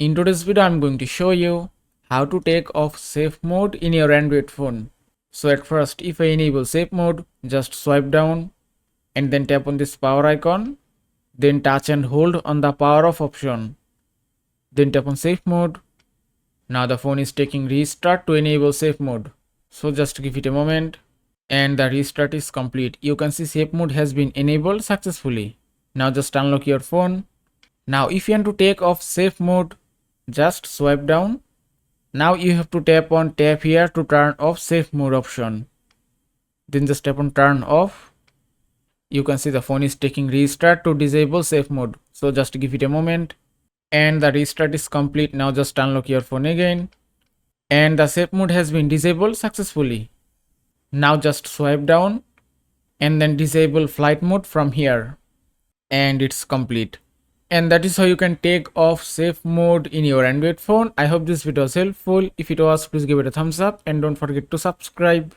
In today's video, I'm going to show you how to take off safe mode in your Android phone. So at first, if I enable safe mode, just swipe down and then tap on this power icon, then touch and hold on the power off option. Then tap on safe mode. Now the phone is taking restart to enable safe mode. So just give it a moment and the restart is complete. You can see safe mode has been enabled successfully. Now just unlock your phone. Now if you want to take off safe mode, just swipe down. Now you have to tap on tap here to turn off safe mode option. Then just tap on turn off. You can see the phone is taking restart to disable safe mode. So just give it a moment. And the restart is complete. Now just unlock your phone again. And the safe mode has been disabled successfully. Now just swipe down and then disable flight mode from here. And it's complete. And that is how you can take off safe mode in your Android phone. I hope this video was helpful. If it was, please give it a thumbs up and don't forget to subscribe.